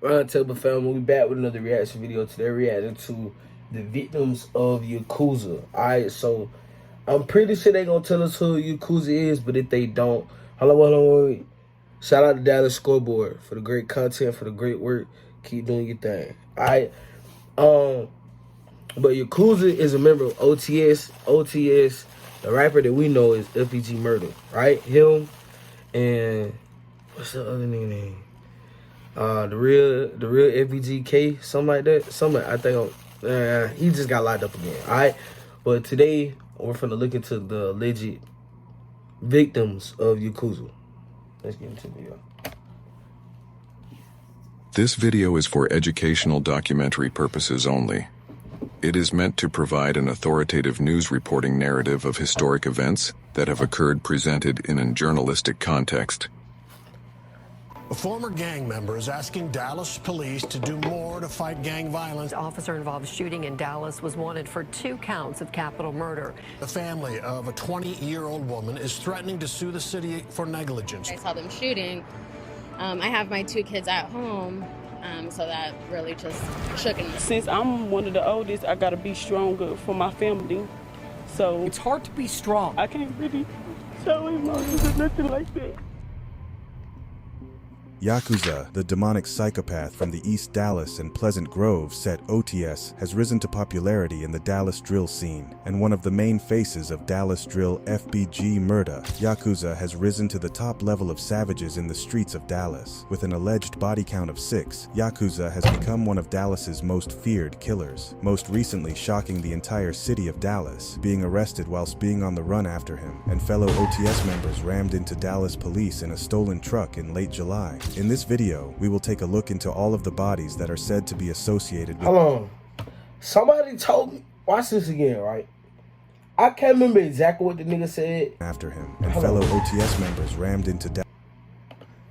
Roundtable family, we back with another reaction video. Today reacting to the victims of Yakuza. Alright, so I'm pretty sure they gonna tell us who Yakuza is, but if they don't, hold on, wait. Shout out to Dallas Scoreboard for the great content, for the great work. Keep doing your thing. Alright. But Yakuza is a member of OTS. OTS, the rapper that we know is FBG Murder, right? Him and what's the other name? The real FBGK, something like that. I think he just got locked up again. All right, but today we're finna look into the alleged victims of Yakuza. Let's get into the video. This video is for educational documentary purposes only. It is meant to provide an authoritative news reporting narrative of historic events that have occurred presented in a journalistic context. A former gang member is asking Dallas police to do more to fight gang violence. An officer-involved shooting in Dallas was wanted for 2 counts of capital murder. The family of a 20-year-old woman is threatening to sue the city for negligence. I saw them shooting. I have my 2 kids at home, so that really just shook me. Since I'm one of the oldest, I gotta be stronger for my family. So it's hard to be strong. I can't really show emotions or nothing like that. Yakuza, the demonic psychopath from the East Dallas and Pleasant Grove set OTS, has risen to popularity in the Dallas drill scene, and one of the main faces of Dallas drill FBG Murda. Yakuza has risen to the top level of savages in the streets of Dallas. With an alleged body count of 6, Yakuza has become one of Dallas's most feared killers, most recently shocking the entire city of Dallas, being arrested whilst being on the run after him, and fellow OTS members rammed into Dallas police in a stolen truck in late July. In this video, we will take a look into all of the bodies that are said to be associated with— Hold on. Somebody told me, watch this again, right? I can't remember exactly what the nigga said. After him, and fellow OTS members rammed into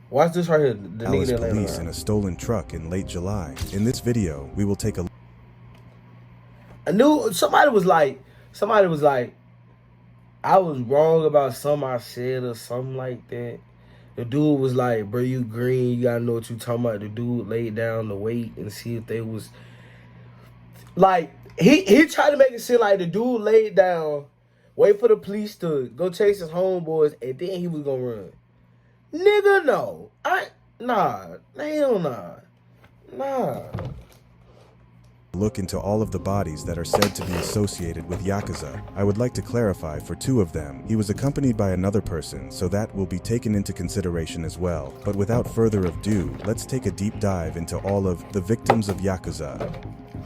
watch this right here. The Dallas nigga that police in a stolen truck in late July. In this video, we will take a— I knew somebody was like, I was wrong about something I said or something like that. The dude was like, bro, you green, you gotta know what you talking about. The dude laid down to wait and see if they was like, he tried to make it seem like the dude laid down, wait for the police to go chase his homeboys, and then he was gonna run. Nigga, no. Hell nah. Look into all of the bodies that are said to be associated with Yakuza. I would like to clarify for 2 of them, he was accompanied by another person, so that will be taken into consideration as well. But without further ado, let's take a deep dive into all of the victims of Yakuza.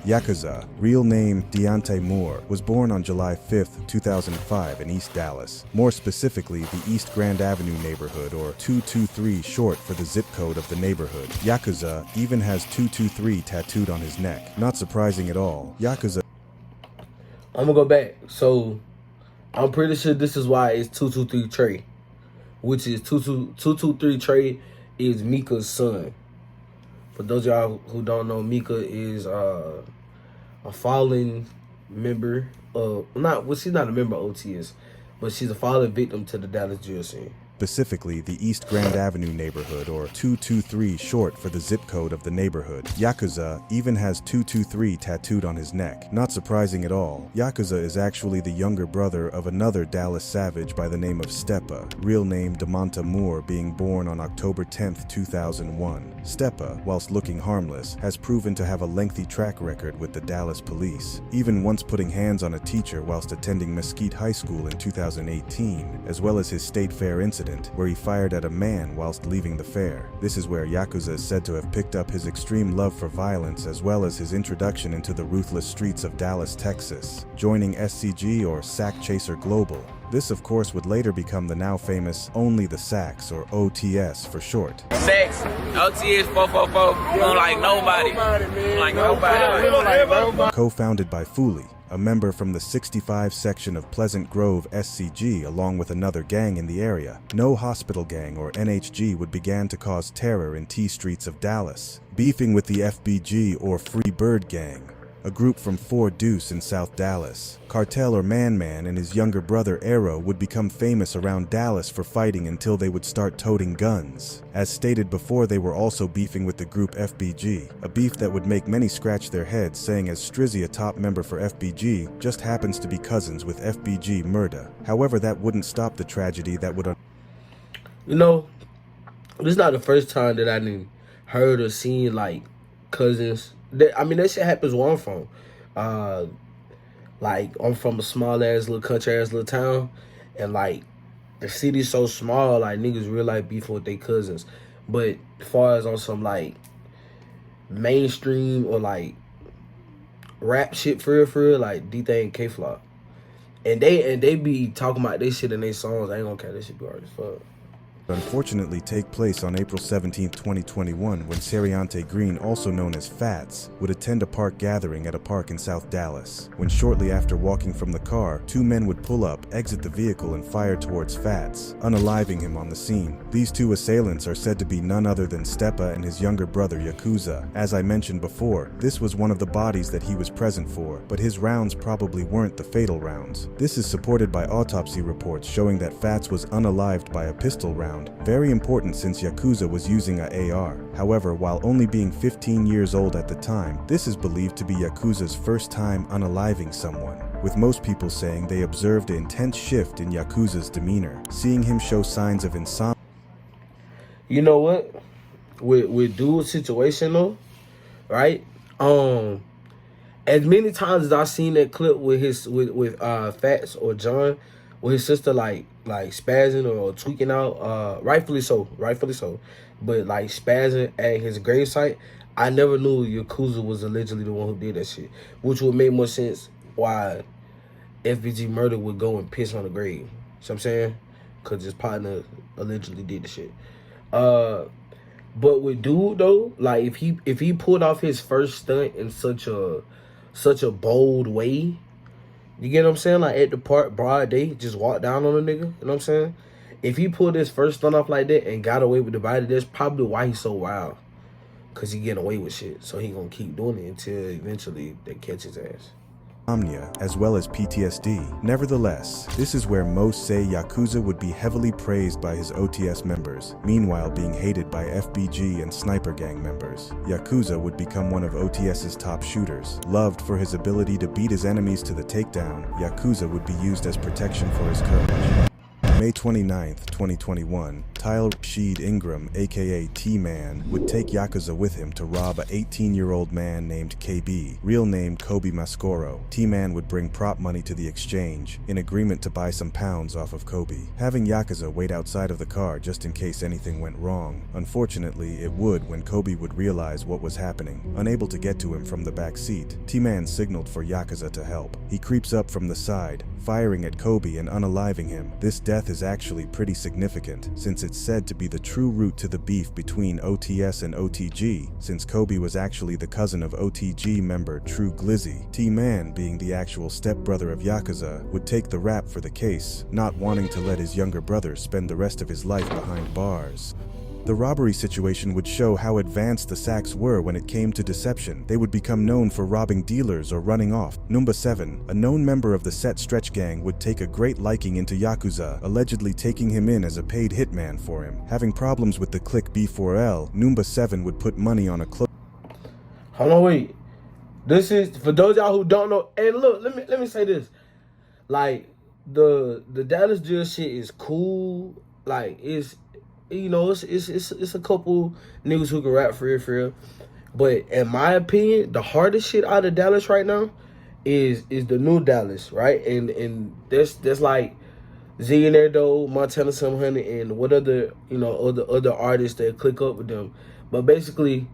Yakuza, real name Deontay Moore, was born on July 5, 2005 in East Dallas, more specifically the East Grand Avenue neighborhood, or 223 short for the zip code of the neighborhood. Yakuza even has 223 tattooed on his neck. Not surprising at all, Yakuza— I'm gonna go back. So I'm pretty sure this is why it's 223 Trey, which is 223 Trey is Mika's son. For those of y'all who don't know, Mika is a fallen member of, she's not a member of OTS, but she's a fallen victim to the Dallas jail scene. Specifically the East Grand Avenue neighborhood, or 223 short for the zip code of the neighborhood. Yakuza even has 223 tattooed on his neck. Not surprising at all, Yakuza is actually the younger brother of another Dallas savage by the name of Stepa, real name Demonta Moore, being born on October 10, 2001. Stepa, whilst looking harmless, has proven to have a lengthy track record with the Dallas police, even once putting hands on a teacher whilst attending Mesquite High School in 2018, as well as his state fair incident where he fired at a man whilst leaving the fair. This is where Yakuza is said to have picked up his extreme love for violence as well as his introduction into the ruthless streets of Dallas, Texas, joining SCG or Sack Chaser Global. This of course would later become the now famous Only the Sacks, or OTS for short. Sacks, OTS 444, we don't like nobody. We don't like nobody. Co-founded by Foolie, a member from the 65 section of Pleasant Grove SCG along with another gang in the area. No Hospital Gang, or NHG, would begin to cause terror in T streets of Dallas, beefing with the FBG or Free Bird Gang. a group from Fort Deuce in South Dallas. Cartel or Man Man and his younger brother Arrow would become famous around Dallas for fighting until they would start toting guns. As stated before, they were also beefing with the group FBG, a beef that would make many scratch their heads, saying as Strizzy, a top member for FBG, just happens to be cousins with FBG Murda. However, that wouldn't stop the tragedy that would... You know, this is not the first time that I done heard or seen, like, cousins. I mean, that shit happens where I'm from. Like, I'm from a small-ass little country-ass little town, and, like, the city's so small, like, niggas real life beefing with their cousins. But as far as on some, like, mainstream or, like, rap shit for real, like, D-Thing, K-Flock. And they be talking about this shit in their songs. I ain't gonna care, that shit be hard as fuck. Unfortunately take place on April 17, 2021, when Seriante Green, also known as Fats, would attend a park gathering at a park in South Dallas, when shortly after walking from the car, two men would pull up, exit the vehicle, and fire towards Fats, unaliving him on the scene. These two assailants are said to be none other than Stepa and his younger brother Yakuza. As I mentioned before, this was one of the bodies that he was present for, but his rounds probably weren't the fatal rounds. This is supported by autopsy reports showing that Fats was unalived by a pistol round. Very important since Yakuza was using a AR. However, while only being 15 years old at the time, this is believed to be Yakuza's first time unaliving someone, with most people saying they observed an intense shift in Yakuza's demeanor, seeing him show signs of insomnia. You know what? With dude's situation though, right? As many times as I've seen that clip with Fats or John, with his sister like spazzing or tweaking out, rightfully so, but like spazzing at his gravesite, I never knew Yakuza was allegedly the one who did that shit, which would make more sense why FBG Murda would go and piss on the grave. You know what I'm saying? Because his partner allegedly did the shit. But with dude though, like if he pulled off his first stunt in such a bold way, you get what I'm saying? Like at the park, broad day, just walk down on a nigga. You know what I'm saying? If he pulled his first stunt off like that and got away with the body, that's probably why he's so wild. Because he getting away with shit. So he gonna keep doing it until eventually they catch his ass. As well as PTSD. Nevertheless, this is where most say Yakuza would be heavily praised by his OTS members, meanwhile being hated by FBG and Sniper Gang members. Yakuza would become one of OTS's top shooters. Loved for his ability to beat his enemies to the takedown, Yakuza would be used as protection for his courage. May 29th, 2021, Tyle Rashid Ingram, aka T-Man, would take Yakuza with him to rob a 18-year-old man named KB, real name Kobe Mascoro. T-Man would bring prop money to the exchange, in agreement to buy some pounds off of Kobe, having Yakuza wait outside of the car just in case anything went wrong. Unfortunately, it would when Kobe would realize what was happening. Unable to get to him from the back seat, T-Man signaled for Yakuza to help. He creeps up from the side, firing at Kobe and unaliving him. This death is actually pretty significant, since it's said to be the true root to the beef between OTS and OTG, since Kobe was actually the cousin of OTG member True Glizzy. T-Man, being the actual stepbrother of Yakuza, would take the rap for the case, not wanting to let his younger brother spend the rest of his life behind bars. The robbery situation would show how advanced the Sacks were when it came to deception. They would become known for robbing dealers or running off. Number 7, a known member of the Set Stretch Gang, would take a great liking into Yakuza, allegedly taking him in as a paid hitman for him. Having problems with the clique B4L, Number 7 would put money on a close... Hold on, wait. This is, for those y'all who don't know, and look, let me say this. Like, the Dallas drill shit is cool. Like, it's, you know, it's a couple niggas who can rap for real. But in my opinion, the hardest shit out of Dallas right now is the new Dallas, right? And there's like Zillionaire Doe, Montana 700, and what other, you know, other artists that click up with them. But basically,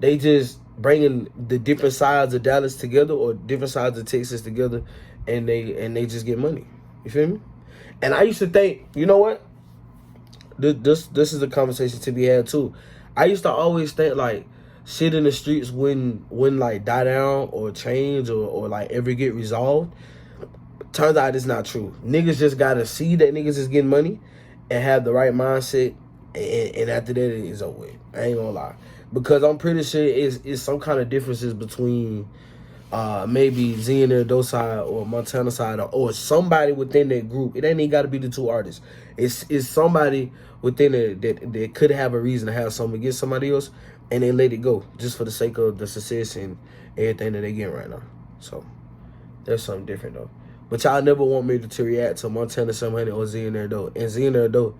they just bringing the different sides of Dallas together, or different sides of Texas together, and they just get money. You feel me? And I used to think, you know what? This is a conversation to be had too. I used to always think like shit in the streets wouldn't like die down or change or like ever get resolved. Turns out it's not true. Niggas just gotta see that niggas is getting money and have the right mindset, and after that it is over with. I ain't gonna lie, because I'm pretty sure it's some kind of differences between maybe Xena side or Montana side or somebody within that group. It ain't even got to be the two artists. It's somebody within it that could have a reason to have something against somebody else, and they let it go just for the sake of the success and everything that they get right now. So that's something different though. But y'all never want me to react to Montana 700 or Xena though. And Xena though,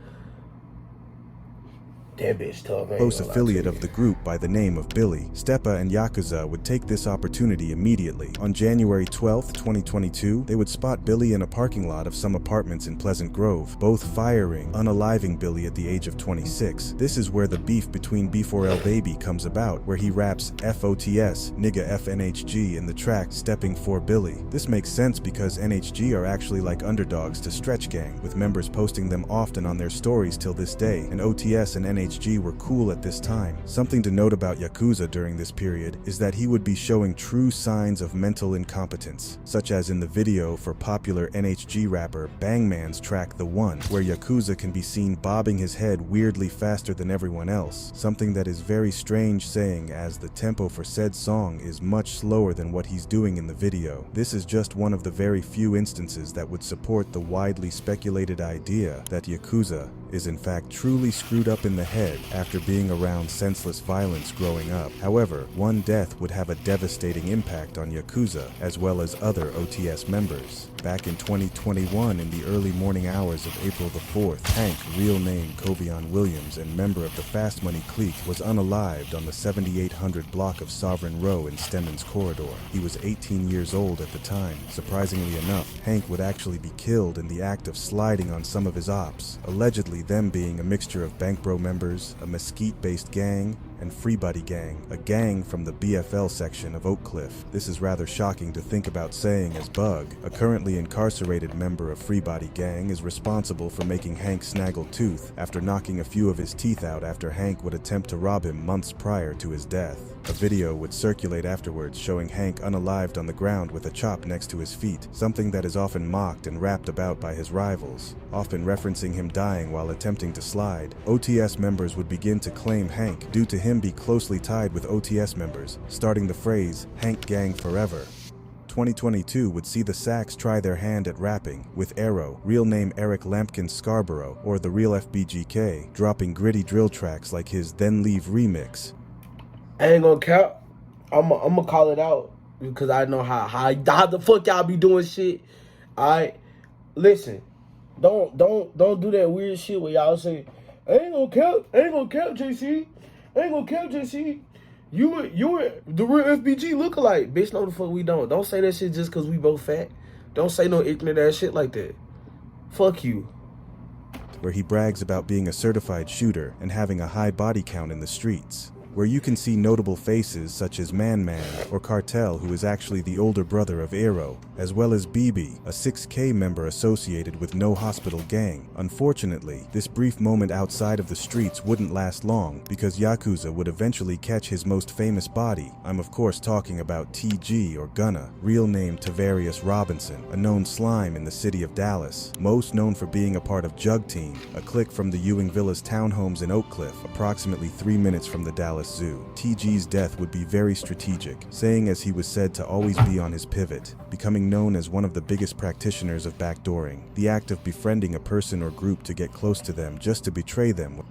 that bitch tough. Close affiliate of the group by the name of Billy, Steppa and Yakuza would take this opportunity immediately. On January 12, 2022, they would spot Billy in a parking lot of some apartments in Pleasant Grove, both firing, unaliving Billy at the age of 26. This is where the beef between B4L Baby comes about, where he raps FOTS, nigga FNHG in the track Stepping for Billy. This makes sense because NHG are actually like underdogs to Stretch Gang, with members posting them often on their stories till this day, and OTS and NHG were cool at this time. Something to note about Yakuza during this period is that he would be showing true signs of mental incompetence, such as in the video for popular NHG rapper Bangman's track The One, where Yakuza can be seen bobbing his head weirdly faster than everyone else, something that is very strange saying as the tempo for said song is much slower than what he's doing in the video. This is just one of the very few instances that would support the widely speculated idea that Yakuza is in fact truly screwed up in the head after being around senseless violence growing up. However, one death would have a devastating impact on Yakuza as well as other OTS members. Back in 2021, in the early morning hours of April the 4th, Hank, real name Kovion Williams and member of the Fast Money clique, was unalived on the 7800 block of Sovereign Row in Stemmons Corridor. He was 18 years old at the time. Surprisingly enough, Hank would actually be killed in the act of sliding on some of his ops, allegedly them being a mixture of Bank Bro members, a Mesquite-based gang, and Free Buddy Gang, a gang from the BFL section of Oak Cliff. This is rather shocking to think about saying, as Bug, a currently incarcerated member of Free Body Gang, is responsible for making Hank snaggle tooth after knocking a few of his teeth out after Hank would attempt to rob him months prior to his death. A video would circulate afterwards showing Hank unalived on the ground with a chop next to his feet, something that is often mocked and rapped about by his rivals, often referencing him dying while attempting to slide. OTS members would begin to claim Hank due to him be closely tied with OTS members, starting the phrase, Hank Gang Forever. 2022 would see the Sacs try their hand at rapping, with Arrow, real name Eric Lampkin Scarborough, or the real FBGK, dropping gritty drill tracks like his Then Leave remix. I ain't gonna cap. I'm gonna call it out because I know how the fuck y'all be doing shit. Alright, listen, don't do that weird shit where y'all say, I ain't gonna cap, JC. I ain't gonna cap, JC. You were the real FBG lookalike. Bitch, no the fuck we don't. Don't say that shit just cause we both fat. Don't say no ignorant ass shit like that. Fuck you. Where he brags about being a certified shooter and having a high body count in the streets. Where you can see notable faces such as Man or Cartel, who is actually the older brother of Arrow, as well as BB, a 6K member associated with No Hospital Gang. Unfortunately, this brief moment outside of the streets wouldn't last long because Yakuza would eventually catch his most famous body. I'm of course talking about TG or Gunna, real name Tavarius Robinson, a known slime in the city of Dallas, most known for being a part of Jug Team, a clique from the Ewing Villas townhomes in Oak Cliff, approximately 3 minutes from the Dallas Zoo. TG's death would be very strategic, saying as he was said to always be on his pivot, becoming known as one of the biggest practitioners of backdooring, the act of befriending a person or group to get close to them just to betray them.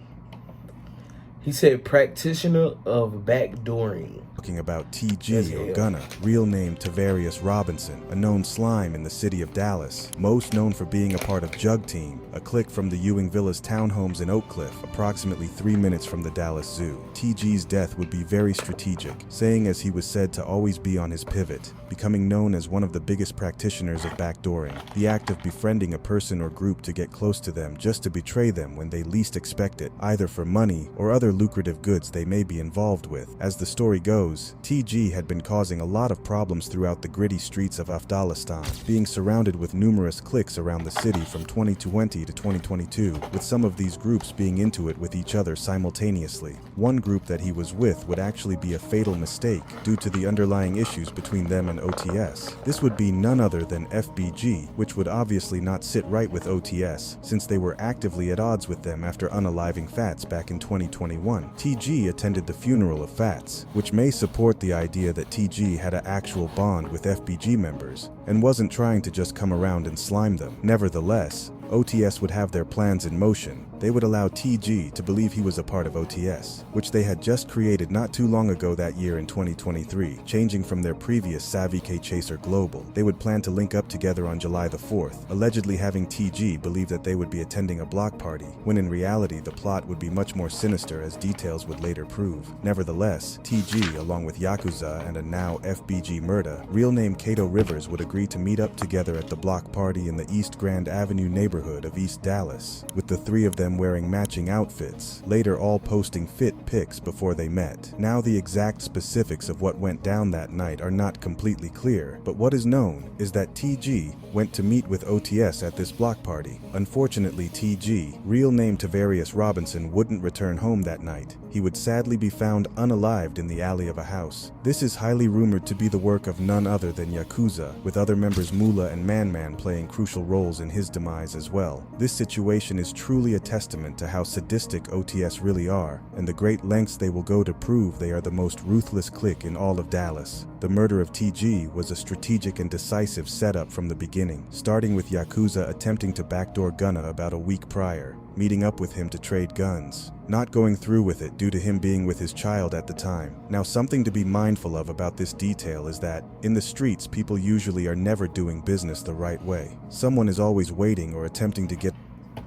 He said practitioner of backdooring. Talking about TG or Gunna, real name Tavarius Robinson, a known slime in the city of Dallas, most known for being a part of Jug Team, a clique from the Ewing Villas townhomes in Oak Cliff, approximately 3 minutes from the Dallas Zoo. TG's death would be very strategic, saying as he was said to always be on his pivot, becoming known as one of the biggest practitioners of backdooring, the act of befriending a person or group to get close to them just to betray them when they least expect it, either for money or other lucrative goods they may be involved with. As the story goes, TG had been causing a lot of problems throughout the gritty streets of Afghanistan, being surrounded with numerous cliques around the city from 2020 to 2022, with some of these groups being into it with each other simultaneously. One group that he was with would actually be a fatal mistake due to the underlying issues between them and OTS. This would be none other than FBG, which would obviously not sit right with OTS, since they were actively at odds with them after unaliving Fats back in 2021. 2021. TG attended the funeral of Fats, which may support the idea that TG had an actual bond with FBG members and wasn't trying to just come around and slime them. Nevertheless, OTS would have their plans in motion. They would allow TG to believe he was a part of OTS, which they had just created not too long ago that year in 2023, changing from their previous Savvy K Chaser Global. They would plan to link up together on July the 4th, allegedly having TG believe that they would be attending a block party, when in reality the plot would be much more sinister as details would later prove. Nevertheless, TG, along with Yakuza and a now FBG Murda, real name Kato Rivers, would agree to meet up together at the block party in the East Grand Avenue neighborhood of East Dallas, with the three of them wearing matching outfits, later all posting fit pics before they met. Now the exact specifics of what went down that night are not completely clear, but what is known is that TG went to meet with OTS at this block party. Unfortunately, TG, real name Tavarius Robinson, wouldn't return home that night. He would sadly be found unalived in the alley of a house. This is highly rumored to be the work of none other than Yakuza, with other members Mula and Man playing crucial roles in his demise as well. This situation is truly a testament to how sadistic OTS really are, and the great lengths they will go to prove they are the most ruthless clique in all of Dallas. The murder of TG was a strategic and decisive setup from the beginning, starting with Yakuza attempting to backdoor Gunna about a week prior, meeting up with him to trade guns, not going through with it due to him being with his child at the time. Now, something to be mindful of about this detail is that, in the streets, people usually are never doing business the right way. Someone is always waiting or attempting to get... You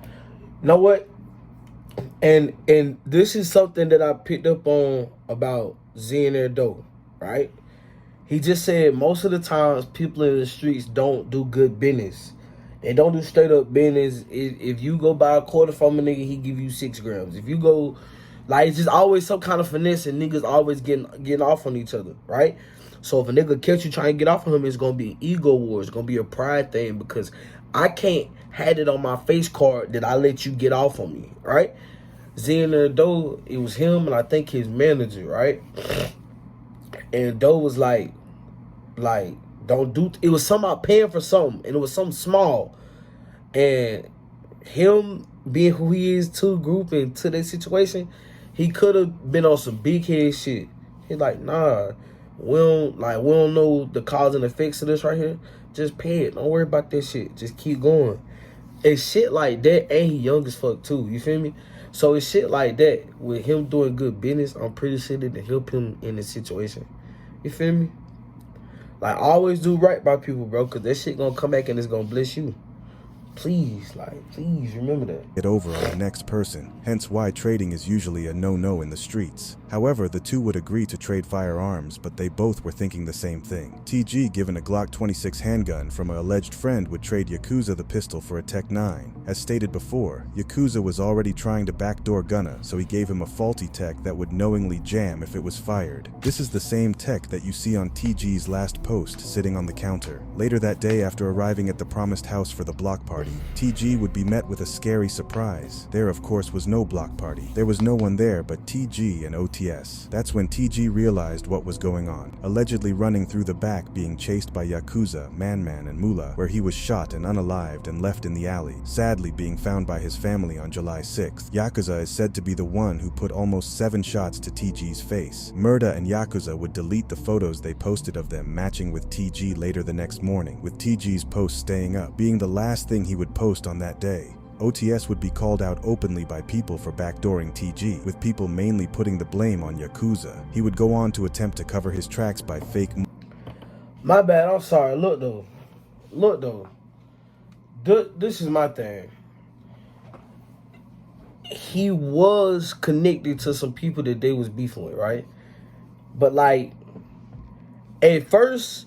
know what? And this is something that I picked up on about Xenordo, right? He just said most of the times people in the streets don't do good business. They don't do straight up business. If you go buy a quarter from a nigga, he give you 6 grams. If you go, like, it's just always some kind of finesse, and niggas always getting off on each other, right? So if a nigga catch you trying to get off on him, it's gonna be an ego war. It's gonna be a pride thing, because I can't have it on my face card that I let you get off on me, right? Xenordo, it was him and I think his manager, right? And Doe was like, don't do, it was something about paying for something, and it was something small. And him being who he is to the group and to that situation, he could have been on some big head shit. He's like, nah, we don't know the cause and effects of this right here. Just pay it. Don't worry about that shit. Just keep going. And shit like that, and he young as fuck too. You feel me? So it's shit like that with him doing good business. I'm pretty sure that to help him in this situation. You feel me? Like, always do right by people, bro, because that shit gonna come back and it's gonna bless you. Please, please remember that. Get over on the next person, hence why trading is usually a no-no in the streets. However, the two would agree to trade firearms, but they both were thinking the same thing. TG, given a Glock 26 handgun from an alleged friend, would trade Yakuza the pistol for a Tech 9. As stated before, Yakuza was already trying to backdoor Gunna, so he gave him a faulty tech that would knowingly jam if it was fired. This is the same tech that you see on TG's last post sitting on the counter. Later that day, after arriving at the promised house for the block party, TG would be met with a scary surprise. There, of course, was no block party. There was no one there but TG and OTS. That's when TG realized what was going on, allegedly running through the back being chased by Yakuza, Man and Mula, where he was shot and unalived and left in the alley, sadly being found by his family on July 6th. Yakuza is said to be the one who put almost 7 shots to TG's face. Murda and Yakuza would delete the photos they posted of them matching with TG later the next morning, with TG's post staying up, being the last thing he would post on that day. OTS would be called out openly by people for backdooring TG, with people mainly putting the blame on Yakuza. He would go on to attempt to cover his tracks by fake... My bad, I'm sorry. Look though. This is my thing. He was connected to some people that they was beefing with, right? But like, at first,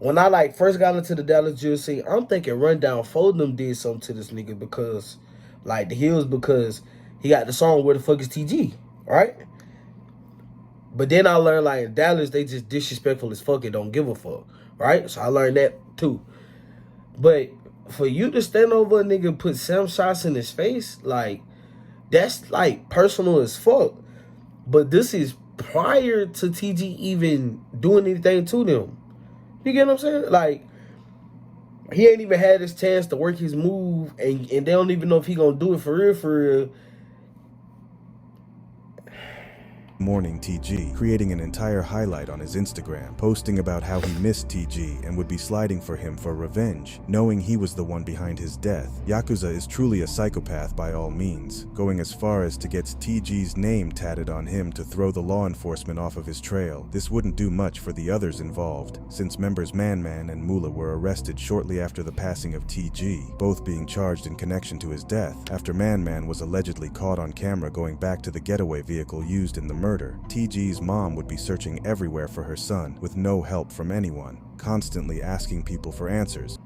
when I first got into the Dallas jersey, I'm thinking Rundown Fold'em did something to this nigga because, like, the Hills, because he got the song Where the Fuck is TG, right? But then I learned, like, in Dallas, they just disrespectful as fuck and don't give a fuck, right? So I learned that too. But for you to stand over a nigga and put 7 shots in his face, like, that's like personal as fuck. But this is prior to TG even doing anything to them. You get what I'm saying? Like, he ain't even had his chance to work his move, and they don't even know if he gonna do it for real, Morning TG, creating an entire highlight on his Instagram, posting about how he missed TG and would be sliding for him for revenge, knowing he was the one behind his death. Yakuza is truly a psychopath by all means, going as far as to get TG's name tatted on him to throw the law enforcement off of his trail. This wouldn't do much for the others involved, since members Man and Mula were arrested shortly after the passing of TG, both being charged in connection to his death, after Man was allegedly caught on camera going back to the getaway vehicle used in the murder. TG's mom would be searching everywhere for her son, with no help from anyone, constantly asking people for answers.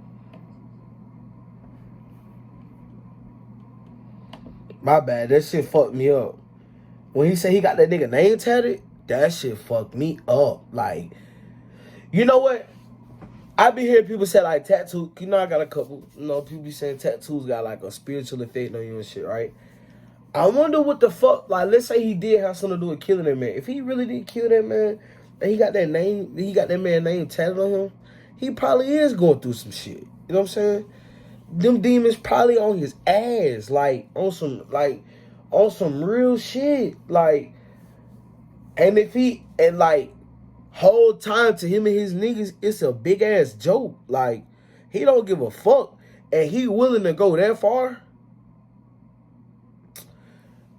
My bad, that shit fucked me up. When he said he got that nigga name tatted, that shit fucked me up. Like, you know what? I be hearing people say like tattoo. You know, I got a couple. You know, people be saying tattoos got like a spiritual effect on you and shit, right? I wonder what the fuck. Like, let's say he did have something to do with killing that man. If he really did kill that man, and he got that name, he got that man's name tatted on him, he probably is going through some shit. You know what I'm saying? Them demons probably on his ass, like on some real shit, like. And if he whole time to him and his niggas, it's a big ass joke. Like, he don't give a fuck, and he willing to go that far.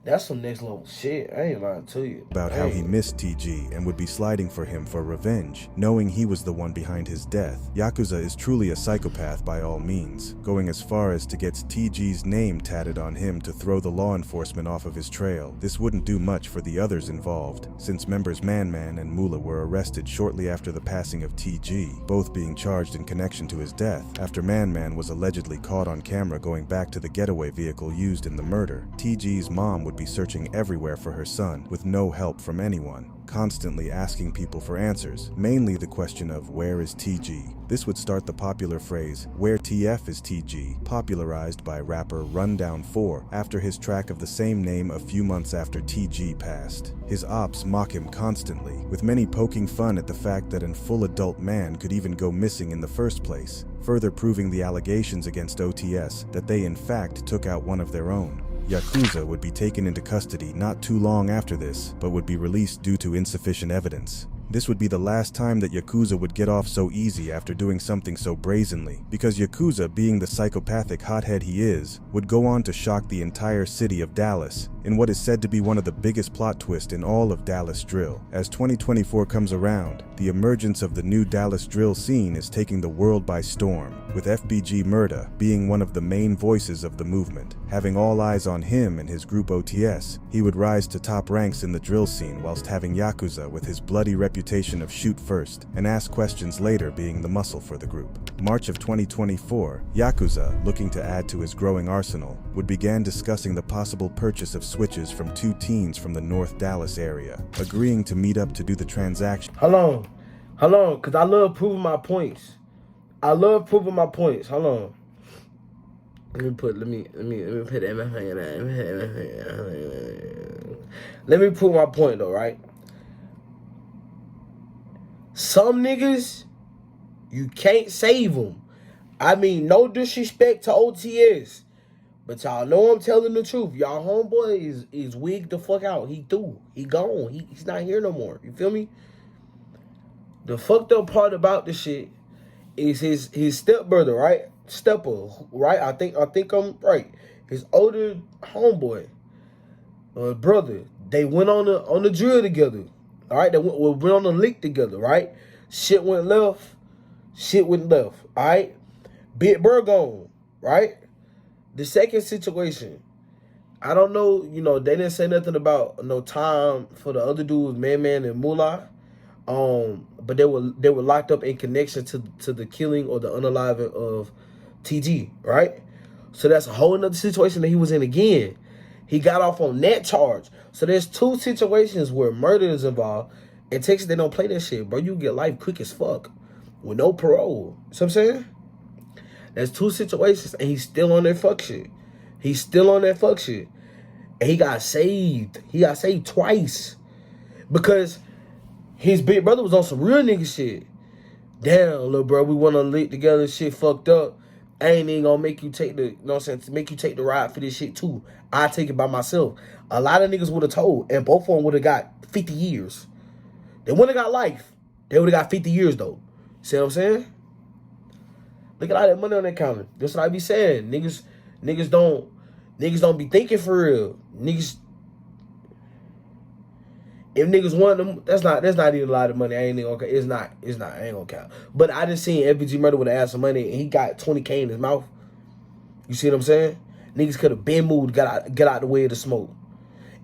That's some next level shit. I ain't lying to you. About how he missed TG and would be sliding for him for revenge, knowing he was the one behind his death. Yakuza is truly a psychopath by all means, going as far as to get TG's name tatted on him to throw the law enforcement off of his trail. This wouldn't do much for the others involved, since members Man and Mula were arrested shortly after the passing of TG, both being charged in connection to his death, after Man was allegedly caught on camera going back to the getaway vehicle used in the murder. TG's mom would be searching everywhere for her son, with no help from anyone, constantly asking people for answers, mainly the question of where is TG. This would start the popular phrase, "Where TF is TG," popularized by rapper Rundown 4 after his track of the same name a few months after TG passed. His ops mock him constantly, with many poking fun at the fact that a full adult man could even go missing in the first place, further proving the allegations against OTS that they in fact took out one of their own. Yakuza would be taken into custody not too long after this, but would be released due to insufficient evidence. This would be the last time that Yakuza would get off so easy after doing something so brazenly, because Yakuza, being the psychopathic hothead he is, would go on to shock the entire city of Dallas in what is said to be one of the biggest plot twists in all of Dallas drill. As 2024 comes around, the emergence of the new Dallas drill scene is taking the world by storm, with FBG Murda being one of the main voices of the movement. Having all eyes on him and his group OTS, he would rise to top ranks in the drill scene whilst having Yakuza with his bloody reputation of shoot first and ask questions later being the muscle for the group. March of 2024, Yakuza, looking to add to his growing arsenal, would begin discussing the possible purchase of switches from two teens from the North Dallas area, agreeing to meet up to do the transaction. Hold on, because I love proving my points. Hold on. Let me put everything in there. Let me prove my point though, right? Some niggas, you can't save them. I mean, no disrespect to OTS, but y'all know I'm telling the truth. Y'all homeboy is wigged the fuck out. He through. He gone. He's not here no more. You feel me? The fucked up part about this shit is his stepbrother, right? Stepper, right? I think I'm right. His older homeboy, brother, they went on the drill together. All right, they went on the lick together, right? Shit went left. All right, Big Bird gone, right? The second situation, I don't know. You know, they didn't say nothing about no time for the other dudes, Man and Mullah. But they were locked up in connection to the killing or the unaliving of TG, right? So that's a whole nother situation that he was in again. He got off on that charge. So there's two situations where murder is involved. In Texas, they don't play that shit, bro. You get life quick as fuck with no parole. You know what I'm saying? There's two situations, and he's still on that fuck shit. And he got saved. He got saved twice because his big brother was on some real nigga shit. Damn, little bro, we went on lit together, shit fucked up. I ain't even gonna make you take the, you know what I'm saying, to make you take the ride for this shit too. I take it by myself. A lot of niggas would have told, and both of them would have got 50 years. They wouldn't have got life. They would have got 50 years though. See what I'm saying? Look at all that money on that counter. That's what I be saying. Niggas don't be thinking for real. Niggas, if niggas want them, that's not even a lot of money. I ain't even gonna, it's not, I ain't gonna count. But I just seen FBG Murder with an ass of money and he got 20K in his mouth. You see what I'm saying? Niggas could have been moved, get out the way of the smoke.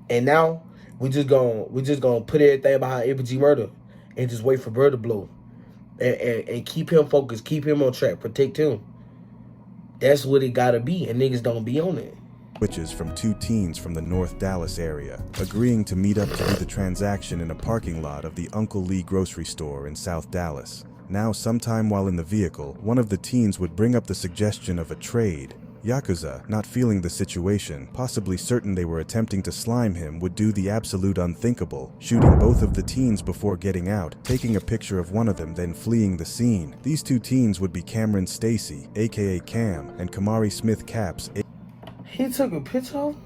And now we just gonna put everything behind FBG Murder and just wait for Bird to blow. And keep him focused, keep him on track, protect him. That's what it gotta be, and niggas don't be on it. Switches from two teens from the North Dallas area, agreeing to meet up to do the transaction in a parking lot of the Uncle Lee grocery store in South Dallas. Now, sometime while in the vehicle, one of the teens would bring up the suggestion of a trade. Yakuza, not feeling the situation, possibly certain they were attempting to slime him, would do the absolute unthinkable, shooting both of the teens before getting out, taking a picture of one of them, then fleeing the scene. These two teens would be Cameron Stacy, aka Cam, and Kamari Smith Caps. He took a picture of him?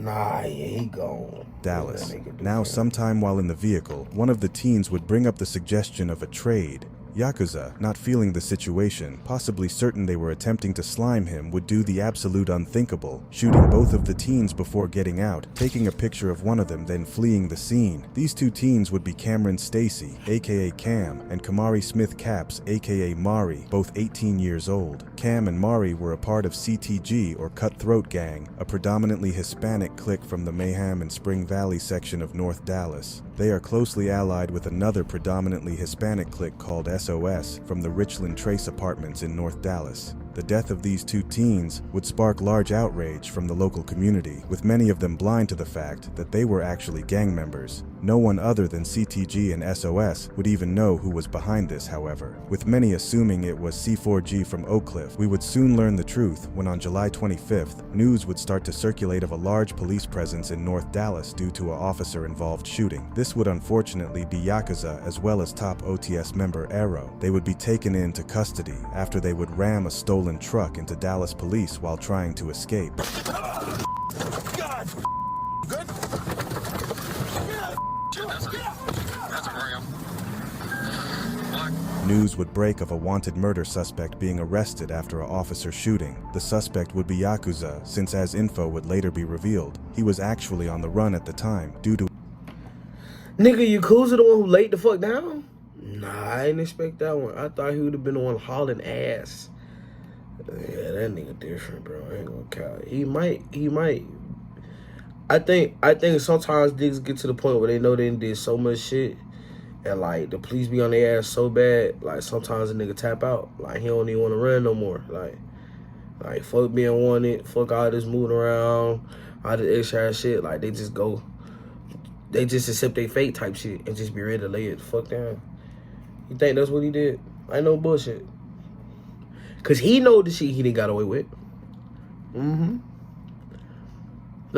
Nah, yeah, he gone. Dallas. Now, sometime while in the vehicle, one of the teens would bring up the suggestion of a trade. Yakuza, not feeling the situation, possibly certain they were attempting to slime him, would do the absolute unthinkable, shooting both of the teens before getting out, taking a picture of one of them, then fleeing the scene. These two teens would be Cameron Stacy, aka Cam, and Kamari Smith Caps, aka Mari, both 18 years old. Cam and Mari were a part of CTG, or Cutthroat Gang, a predominantly Hispanic clique from the Mayhem and Spring Valley section of North Dallas. They are closely allied with another predominantly Hispanic clique called SOS from the Richland Trace Apartments in North Dallas. The death of these two teens would spark large outrage from the local community, with many of them blind to the fact that they were actually gang members. No one other than CTG and SOS would even know who was behind this, however. With many assuming it was C4G from Oak Cliff, we would soon learn the truth when on July 25th, news would start to circulate of a large police presence in North Dallas due to an officer-involved shooting. This would unfortunately be Yakuza as well as top OTS member Arrow. They would be taken into custody after they would ram a stolen truck into Dallas police while trying to escape. God! Good? That's a ram. News would break of a wanted murder suspect being arrested after an officer shooting. The suspect would be Yakuza, since as info would later be revealed, he was actually on the run at the time due to... Nigga, Yakuza the one who laid the fuck down? Nah, I didn't expect that one. I thought he would have been the one hauling ass. Yeah, that nigga different, bro. I ain't gonna count. He might. I think sometimes niggas get to the point where they know they did so much shit, and like the police be on their ass so bad, like sometimes a nigga tap out. Like he don't even want to run no more. Like fuck being wanted, fuck all this moving around, all this extra ass shit. Like they just accept their fate type shit and just be ready to lay it the fuck down. You think that's what he did? Ain't no bullshit. Cause he know the shit he didn't got away with. Think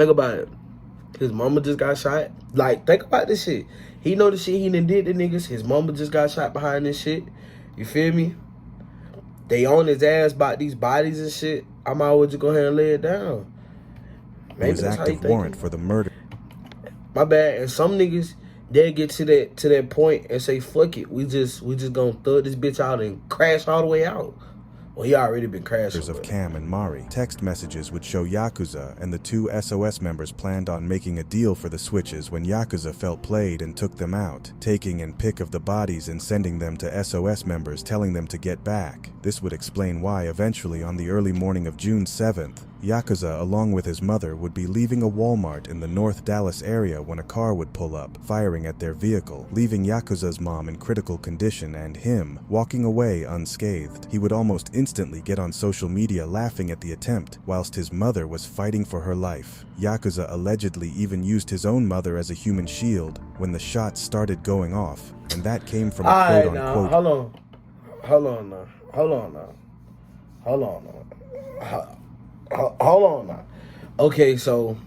about it. His mama just got shot. Like, think about this shit. He know the shit he done did to niggas. His mama just got shot behind this shit. You feel me? They on his ass about these bodies and shit. I might as well just go ahead and lay it down. Maybe his active warrant for the murder. My bad. And some niggas, they'll get to that point and say, fuck it. We just gonna thug this bitch out and crash all the way out. Well, he already been crashing. Of Cam and Mari. Text messages would show Yakuza and the two SOS members planned on making a deal for the switches when Yakuza felt played and took them out, taking in pic of the bodies and sending them to SOS members telling them to get back. This would explain why eventually on the early morning of June 7th, Yakuza, along with his mother, would be leaving a Walmart in the North Dallas area when a car would pull up, firing at their vehicle, leaving Yakuza's mom in critical condition and him walking away unscathed. He would almost instantly get on social media laughing at the attempt, whilst his mother was fighting for her life. Yakuza allegedly even used his own mother as a human shield when the shots started going off, and that came from a quote-unquote... Hold on now. Okay, so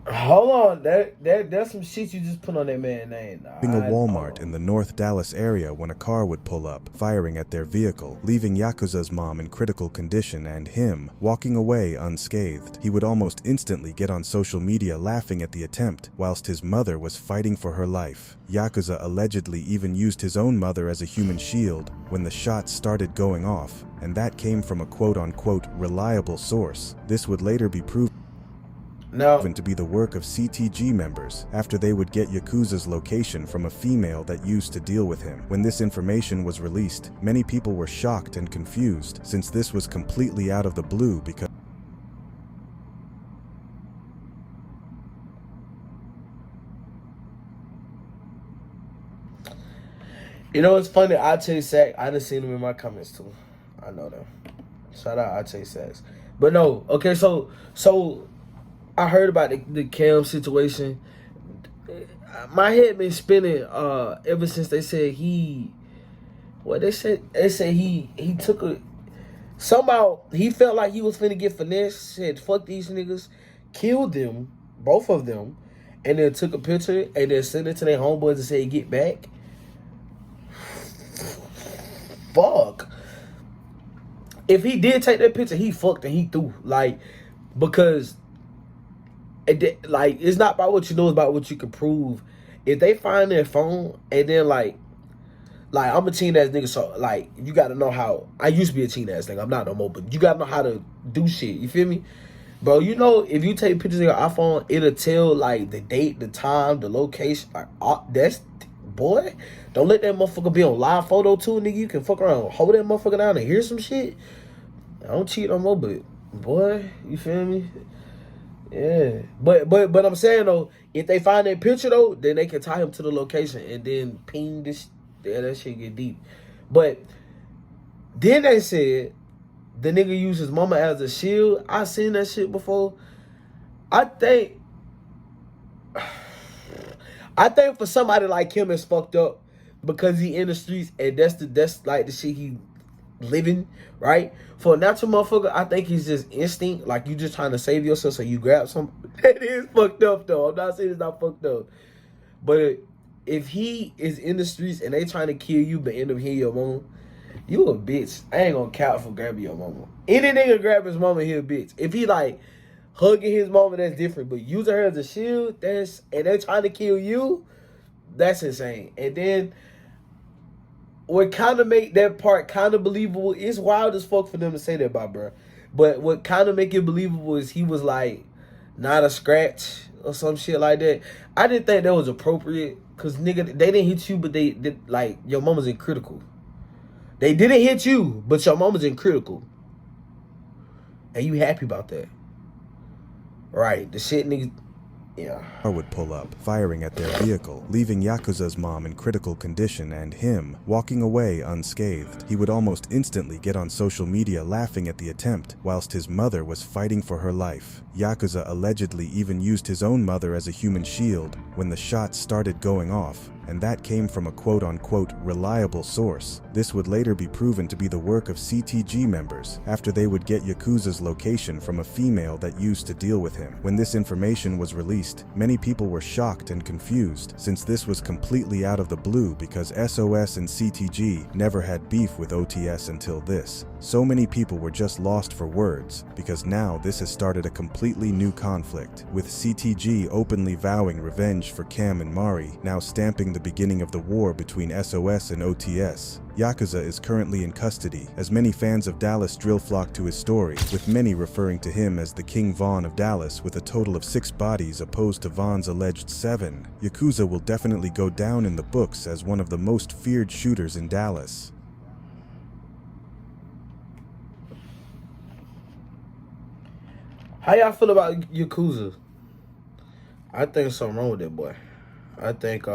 Hold on, that's some shit you just put on that man's name. A Walmart in the North Dallas area when a car would pull up, firing at their vehicle, leaving Yakuza's mom in critical condition and him walking away unscathed. He would almost instantly get on social media laughing at the attempt, whilst his mother was fighting for her life. Yakuza allegedly even used his own mother as a human shield when the shots started going off, and that came from a quote-unquote reliable source. This would later be proven to be the work of CTG members after they would get Yakuza's location from a female that used to deal with him. When this information was released, many people were shocked and confused since this was completely out of the blue because You know, it's funny. I chase Sack. I done seen him in my comments too. I know them. Shout out, I chase Sacks. But no, okay. So I heard about the Cam situation. My head been spinning ever since they said he. What they said? They said he took a. Somehow he felt like he was finna get finessed. Said fuck these niggas, killed them, both of them, and then took a picture and then sent it to their homeboys and said get back. Fuck. If he did take that picture, he fucked and he threw. Like, because it's not about what you know, it's about what you can prove. If they find their phone and then like I'm a teen ass nigga, so like you gotta know how. I used to be a teen ass nigga, I'm not no more, but you gotta know how to do shit. You feel me? Bro, you know, if you take pictures of your iPhone, it'll tell like the date, the time, the location. Like that's boy. Don't let that motherfucker be on live photo too, nigga. You can fuck around, hold that motherfucker down and hear some shit. I don't cheat no more, but boy, you feel me? Yeah. But I'm saying though, if they find that picture though, then they can tie him to the location and then ping this. Yeah, that shit get deep. But then they said the nigga used his mama as a shield. I seen that shit before. I think for somebody like him it's fucked up because he in the streets and that's like the shit he living, right? For a natural motherfucker, I think he's just instinct, like you just trying to save yourself, so you grab some. That is fucked up though. I'm not saying it's not fucked up, but if he is in the streets and they trying to kill you but end up hitting your mama, you a bitch. I ain't gonna count for grabbing your mama. Any nigga grab his mama, he a bitch. If he like hugging his mama, that's different. But using her as a shield, and they trying to kill you, that's insane. And then what kind of make that part kind of believable, it's wild as fuck for them to say that about, bro. But what kind of make it believable is he was like not a scratch or some shit like that. I didn't think that was appropriate because nigga, they didn't hit you, but they did, like your mama's in critical. They didn't hit you, but your mama's in critical. And you happy about that. Right, the shit niggas, yeah. Would pull up, firing at their vehicle, leaving Yakuza's mom in critical condition and him walking away unscathed. He would almost instantly get on social media laughing at the attempt, whilst his mother was fighting for her life. Yakuza allegedly even used his own mother as a human shield when the shots started going off, and that came from a quote-unquote reliable source. This would later be proven to be the work of CTG members after they would get Yakuza's location from a female that used to deal with him. When this information was released, many people were shocked and confused since this was completely out of the blue because SOS and CTG never had beef with OTS until this. So many people were just lost for words because now this has started a completely new conflict, with CTG openly vowing revenge for Cam and Mari, now stamping the beginning of the war between SOS and OTS. Yakuza is currently in custody, as many fans of Dallas drill flock to his story, with many referring to him as the King Von of Dallas with a total of 6 bodies opposed to Von's alleged 7. Yakuza will definitely go down in the books as one of the most feared shooters in Dallas. How y'all feel about Yakuza? I think something wrong with that boy. I think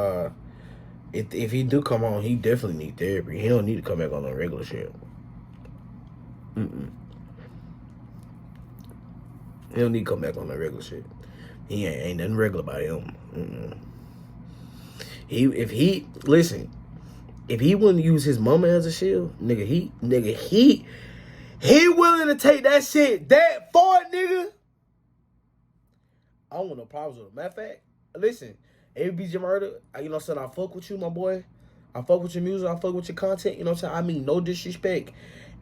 if he do come on, he definitely need therapy. He don't need to come back on a regular shit. He don't need to come back on a regular shit. He ain't nothing regular about him. If he wouldn't use his mama as a shield, he willing to take that shit that far, nigga. I don't want no problems with him. Matter of fact, listen, ABJ Murder, you know what I'm saying? I fuck with you, my boy. I fuck with your music. I fuck with your content. You know what I'm saying? I mean, no disrespect.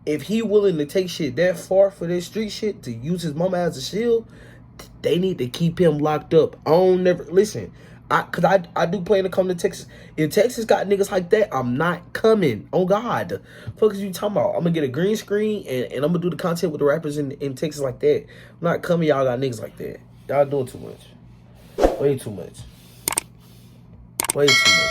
If he willing to take shit that far for this street shit, to use his mama as a shield, they need to keep him locked up. I don't never, listen, cause I do plan to come to Texas. If Texas got niggas like that, I'm not coming. Oh God. Fuck is you talking about? I'm gonna get a green screen and I'm gonna do the content with the rappers in Texas like that. I'm not coming, y'all got niggas like that. Y'all doing too much. Way too much. Way too much.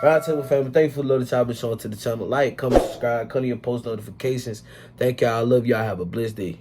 Alright, tell my family, thank you for the love that y'all been showing to the channel. Like, comment, subscribe, cut on your post notifications. Thank y'all. I love y'all. Have a blessed day.